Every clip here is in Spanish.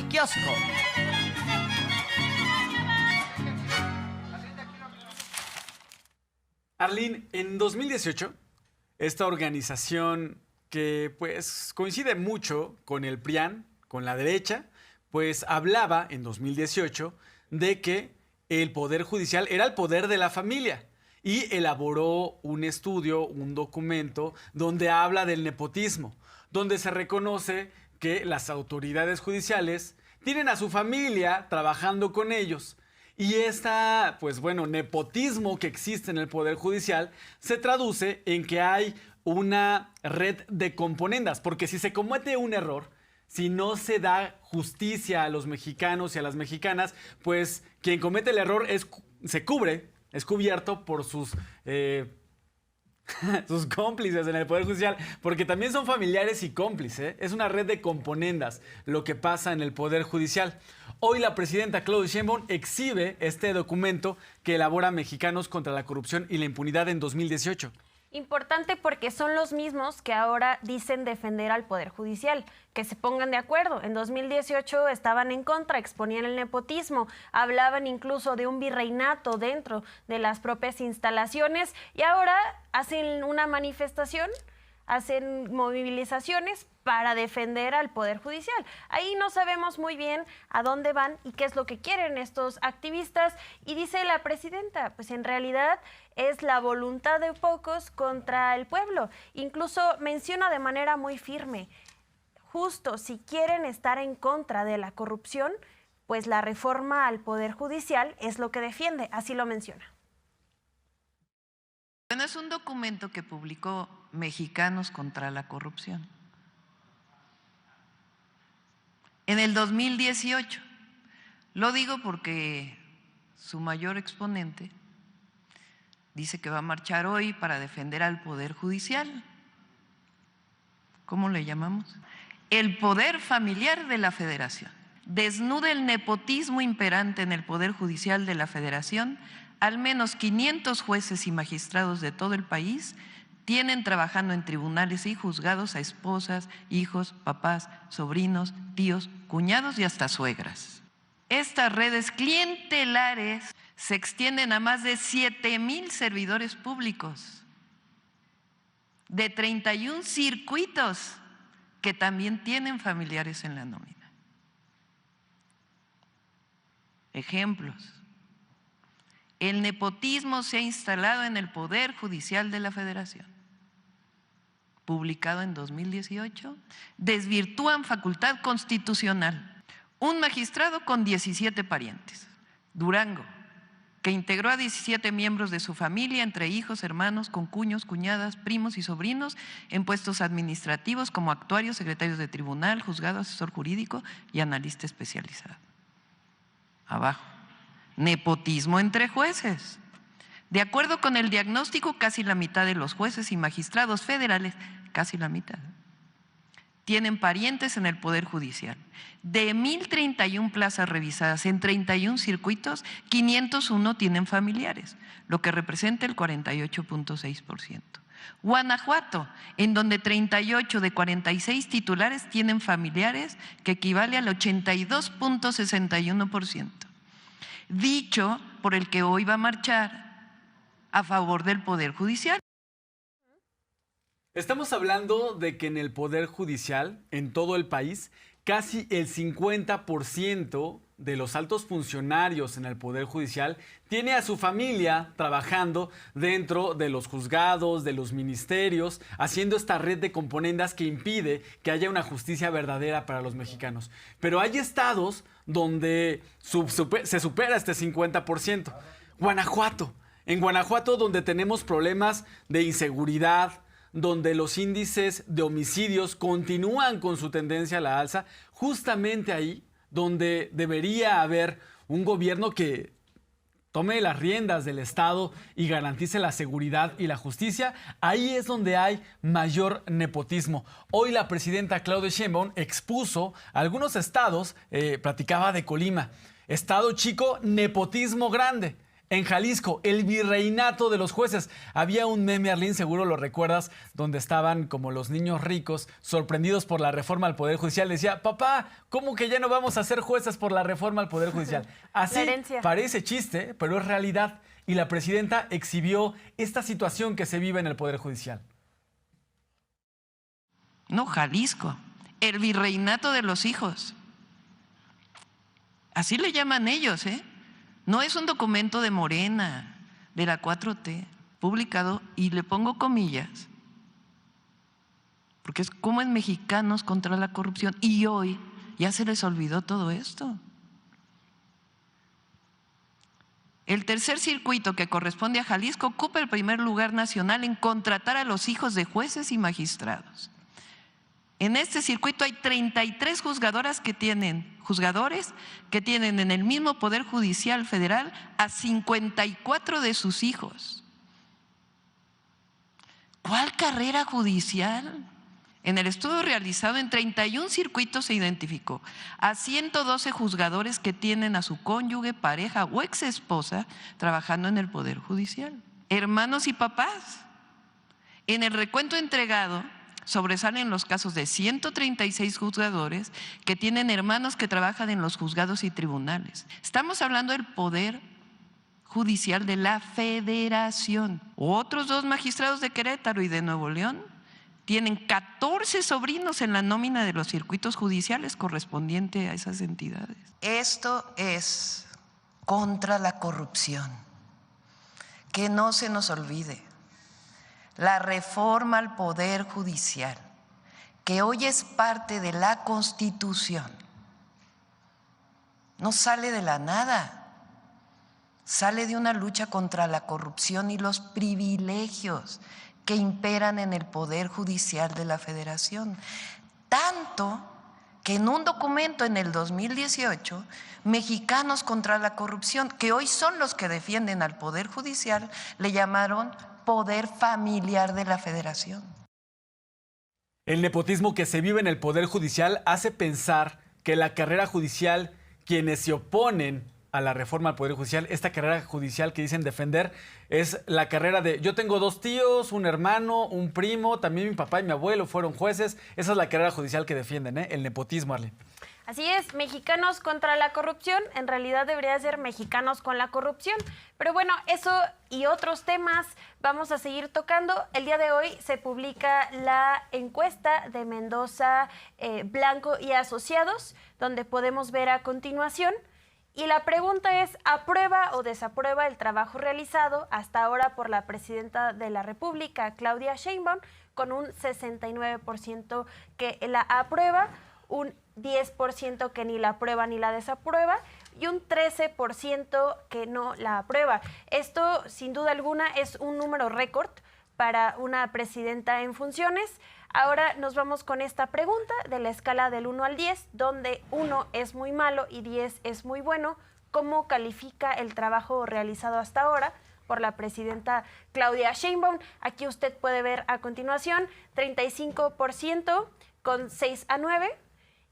el kiosco. Arlene, en 2018, esta organización que pues coincide mucho con el PRIAN, con la derecha, pues hablaba en 2018 de que el Poder Judicial era el poder de la familia y elaboró un estudio, un documento donde habla del nepotismo, donde se reconoce que las autoridades judiciales tienen a su familia trabajando con ellos. Y pues bueno, nepotismo que existe en el Poder Judicial se traduce en que hay una red de componendas, porque si se comete un error, si no se da justicia a los mexicanos y a las mexicanas, pues quien comete el error es cubierto por sus cómplices en el Poder Judicial, porque también son familiares y cómplices. Es una red de componendas lo que pasa en el Poder Judicial. Hoy la presidenta Claudia Sheinbaum exhibe este documento que elabora Mexicanos contra la Corrupción y la Impunidad en 2018. Importante porque son los mismos que ahora dicen defender al Poder Judicial. Que se pongan de acuerdo. En 2018 estaban en contra, exponían el nepotismo, hablaban incluso de un virreinato dentro de las propias instalaciones y ahora hacen una manifestación, hacen movilizaciones para defender al Poder Judicial. Ahí no sabemos muy bien a dónde van y qué es lo que quieren estos activistas. Y dice la presidenta, pues en realidad es la voluntad de pocos contra el pueblo. Incluso menciona de manera muy firme, justo si quieren estar en contra de la corrupción, pues la reforma al Poder Judicial es lo que defiende, así lo menciona. Bueno, es un documento que publicó Mexicanos contra la Corrupción en el 2018. Lo digo porque su mayor exponente dice que va a marchar hoy para defender al Poder Judicial. ¿Cómo le llamamos? El poder familiar de la Federación. Desnuda el nepotismo imperante en el Poder Judicial de la Federación. Al menos 500 jueces y magistrados de todo el país tienen trabajando en tribunales y juzgados a esposas, hijos, papás, sobrinos, tíos, cuñados y hasta suegras. Estas redes clientelares se extienden a más de 7,000 servidores públicos de 31 circuitos que también tienen familiares en la nómina. Ejemplos. El nepotismo se ha instalado en el Poder Judicial de la Federación. Publicado en 2018, desvirtúan facultad constitucional. Un magistrado con 17 parientes. Durango, que integró a 17 miembros de su familia, entre hijos, hermanos, concuños, cuñadas, primos y sobrinos, en puestos administrativos como actuarios, secretarios de tribunal, juzgado, asesor jurídico y analista especializado. Abajo. Nepotismo entre jueces. De acuerdo con el diagnóstico, casi la mitad de los jueces y magistrados federales, casi la mitad, tienen parientes en el Poder Judicial. De 1,031 plazas revisadas en 31 circuitos, 501 tienen familiares, lo que representa el 48,6%. Guanajuato, en donde 38 de 46 titulares tienen familiares, que equivale al 82,61%. Dicho por el que hoy va a marchar a favor del Poder Judicial. Estamos hablando de que en el Poder Judicial, en todo el país, casi el 50% de los altos funcionarios en el Poder Judicial tiene a su familia trabajando dentro de los juzgados, de los ministerios, haciendo esta red de componendas que impide que haya una justicia verdadera para los mexicanos. Pero hay estados donde se supera este 50%. Guanajuato. En Guanajuato, donde tenemos problemas de inseguridad, donde los índices de homicidios continúan con su tendencia a la alza, justamente ahí donde debería haber un gobierno que tome las riendas del Estado y garantice la seguridad y la justicia, ahí es donde hay mayor nepotismo. Hoy la presidenta Claudia Sheinbaum expuso algunos estados, platicaba de Colima, estado chico, nepotismo grande. En Jalisco, el virreinato de los jueces. Había un meme, Arlene, seguro lo recuerdas, donde estaban como los niños ricos sorprendidos por la reforma al Poder Judicial. Decía, papá, ¿cómo que ya no vamos a ser jueces por la reforma al Poder Judicial? Así parece chiste, pero es realidad. Y la presidenta exhibió esta situación que se vive en el Poder Judicial. No, Jalisco, el virreinato de los hijos. Así le llaman ellos, ¿eh? No es un documento de Morena, de la 4T, publicado, y le pongo comillas, porque es como en Mexicanos contra la corrupción, y hoy ya se les olvidó todo esto. El tercer circuito, que corresponde a Jalisco, ocupa el primer lugar nacional en contratar a los hijos de jueces y magistrados. En este circuito hay 33 juzgadores que tienen en el mismo Poder Judicial Federal a 54 de sus hijos. ¿Cuál carrera judicial? En el estudio realizado en 31 circuitos se identificó a 112 juzgadores que tienen a su cónyuge, pareja o exesposa trabajando en el Poder Judicial. Hermanos y papás. En el recuento entregado sobresalen los casos de 136 juzgadores que tienen hermanos que trabajan en los juzgados y tribunales. Estamos hablando del Poder Judicial de la Federación. Otros 2 magistrados de Querétaro y de Nuevo León tienen 14 sobrinos en la nómina de los circuitos judiciales correspondiente a esas entidades. Esto es contra la corrupción. Que no se nos olvide. La reforma al Poder Judicial, que hoy es parte de la Constitución, no sale de la nada, sale de una lucha contra la corrupción y los privilegios que imperan en el Poder Judicial de la Federación. Tanto que en un documento en el 2018, Mexicanos contra la Corrupción, que hoy son los que defienden al Poder Judicial, le llamaron Poder Familiar de la Federación. El nepotismo que se vive en el Poder Judicial hace pensar que la carrera judicial, quienes se oponen a la reforma al Poder Judicial, esta carrera judicial que dicen defender, es la carrera de yo tengo 2 tíos, un hermano, un primo, también mi papá y mi abuelo fueron jueces. Esa es la carrera judicial que defienden, el nepotismo, Arlene. Así es, Mexicanos contra la corrupción, en realidad debería ser Mexicanos con la corrupción. Pero bueno, eso y otros temas vamos a seguir tocando. El día de hoy se publica la encuesta de Mendoza, Blanco y Asociados, donde podemos ver a continuación. Y la pregunta es, ¿aprueba o desaprueba el trabajo realizado hasta ahora por la presidenta de la República, Claudia Sheinbaum, con un 69% que la aprueba, un 10% que ni la aprueba ni la desaprueba y un 13% que no la aprueba? Esto, sin duda alguna, es un número récord para una presidenta en funciones. Ahora nos vamos con esta pregunta de la escala del 1 al 10, donde 1 es muy malo y 10 es muy bueno. ¿Cómo califica el trabajo realizado hasta ahora por la presidenta Claudia Sheinbaum? Aquí usted puede ver a continuación 35% con 6 a 9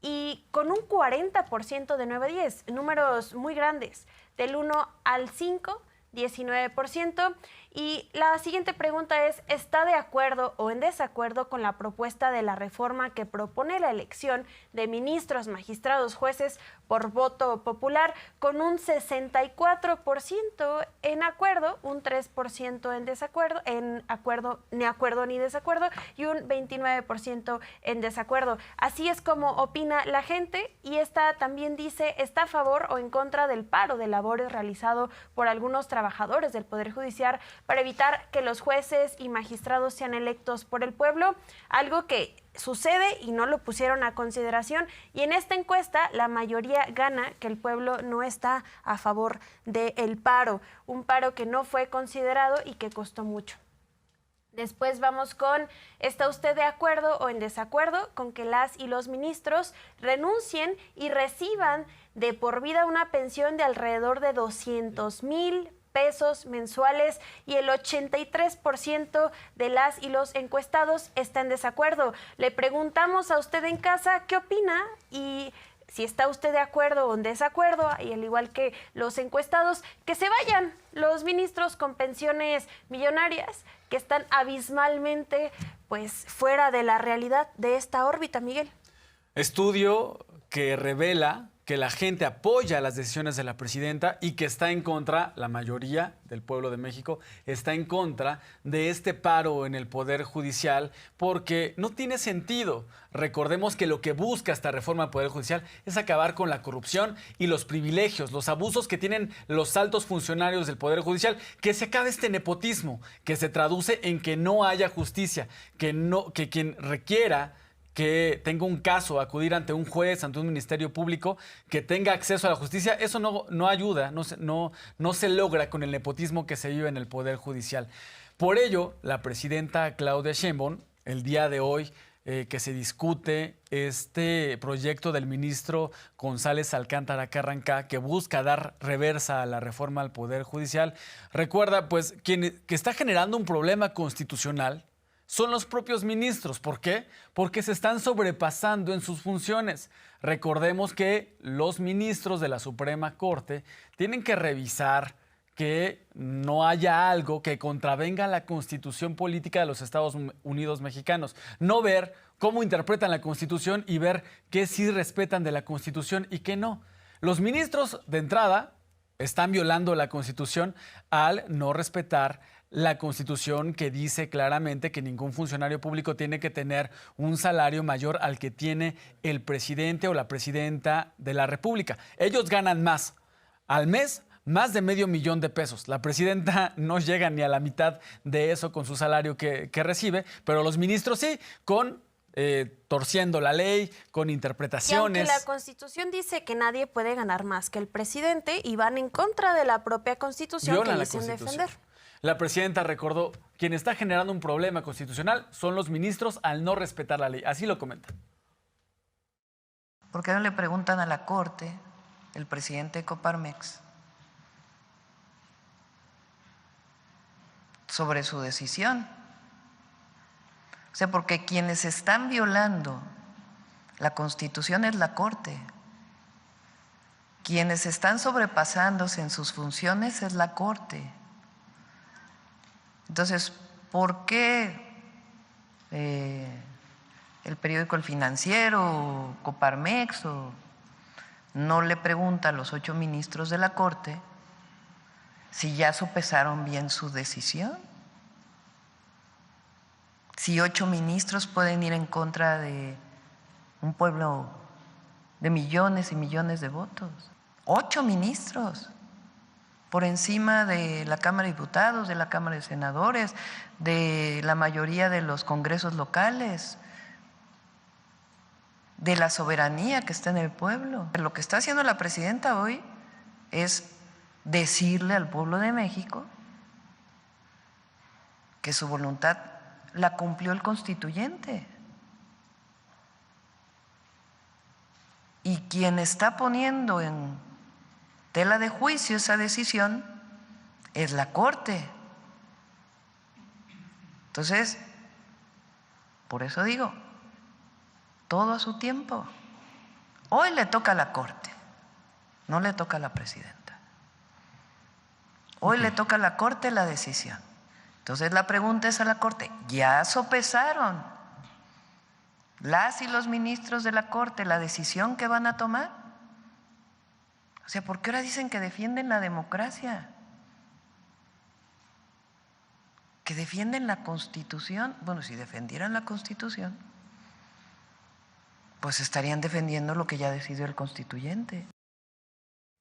y con un 40% de 9 a 10, números muy grandes. Del 1 al 5, 19%. Y la siguiente pregunta es, ¿está de acuerdo o en desacuerdo con la propuesta de la reforma que propone la elección de ministros, magistrados, jueces por voto popular? Con un 64% en acuerdo, un 3% en desacuerdo, ni acuerdo ni desacuerdo, y un 29% en desacuerdo. Así es como opina la gente, y esta también dice, ¿está a favor o en contra del paro de labores realizado por algunos trabajadores del Poder Judicial para evitar que los jueces y magistrados sean electos por el pueblo? Algo que sucede y no lo pusieron a consideración, y en esta encuesta la mayoría gana que el pueblo no está a favor del paro, un paro que no fue considerado y que costó mucho. Después vamos con, ¿está usted de acuerdo o en desacuerdo con que las y los ministros renuncien y reciban de por vida una pensión de alrededor de 200,000 pesos mensuales? Y el 83% de las y los encuestados está en desacuerdo. Le preguntamos a usted en casa qué opina y si está usted de acuerdo o en desacuerdo, y al igual que los encuestados, que se vayan los ministros con pensiones millonarias que están abismalmente pues fuera de la realidad de esta órbita, Miguel. Estudio que revela que la gente apoya las decisiones de la presidenta y que está en contra, la mayoría del pueblo de México está en contra de este paro en el Poder Judicial porque no tiene sentido. Recordemos que lo que busca esta reforma del Poder Judicial es acabar con la corrupción y los privilegios, los abusos que tienen los altos funcionarios del Poder Judicial, que se acabe este nepotismo, que se traduce en que no haya justicia, que quien requiera que tenga un caso, acudir ante un juez, ante un ministerio público, que tenga acceso a la justicia, eso no ayuda, no se logra con el nepotismo que se vive en el Poder Judicial. Por ello, la presidenta Claudia Sheinbaum, el día de hoy, que se discute este proyecto del ministro González Alcántara Carrancá, que busca dar reversa a la reforma al Poder Judicial, recuerda, pues, que está generando un problema constitucional son los propios ministros. ¿Por qué? Porque se están sobrepasando en sus funciones. Recordemos que los ministros de la Suprema Corte tienen que revisar que no haya algo que contravenga la Constitución política de los Estados Unidos mexicanos. No ver cómo interpretan la Constitución y ver qué sí respetan de la Constitución y qué no. Los ministros, de entrada, están violando la Constitución al no respetar la Constitución, que dice claramente que ningún funcionario público tiene que tener un salario mayor al que tiene el presidente o la presidenta de la República. Ellos ganan más al mes, más de $500,000 de pesos. La presidenta no llega ni a la mitad de eso con su salario que recibe, pero los ministros sí, torciendo la ley, con interpretaciones. Y aunque la Constitución dice que nadie puede ganar más que el presidente, y van en contra de la propia Constitución que dicen defender. La presidenta recordó, quien está generando un problema constitucional son los ministros al no respetar la ley. Así lo comenta. ¿Por qué no le preguntan a la Corte, el presidente de Coparmex, sobre su decisión? O sea, porque quienes están violando la Constitución es la Corte. Quienes están sobrepasándose en sus funciones es la Corte. Entonces, ¿por qué el periódico El Financiero, Coparmex, no le pregunta a los 8 ministros de la Corte si ya sopesaron bien su decisión? Si 8 ministros pueden ir en contra de un pueblo de millones y millones de votos. 8 ministros. Por encima de la Cámara de Diputados, de la Cámara de Senadores, de la mayoría de los congresos locales, de la soberanía que está en el pueblo. Lo que está haciendo la presidenta hoy es decirle al pueblo de México que su voluntad la cumplió el constituyente. Y quien está poniendo en tela de juicio esa decisión es la Corte. Entonces, por eso digo, todo a su tiempo. Hoy le toca a la Corte, no le toca a la presidenta. Hoy le toca a la Corte la decisión. Entonces la pregunta es a la Corte, ¿ya sopesaron las y los ministros de la Corte la decisión que van a tomar? O sea, ¿por qué ahora dicen que defienden la democracia? Que defienden la Constitución. Bueno, si defendieran la Constitución, pues estarían defendiendo lo que ya decidió el constituyente.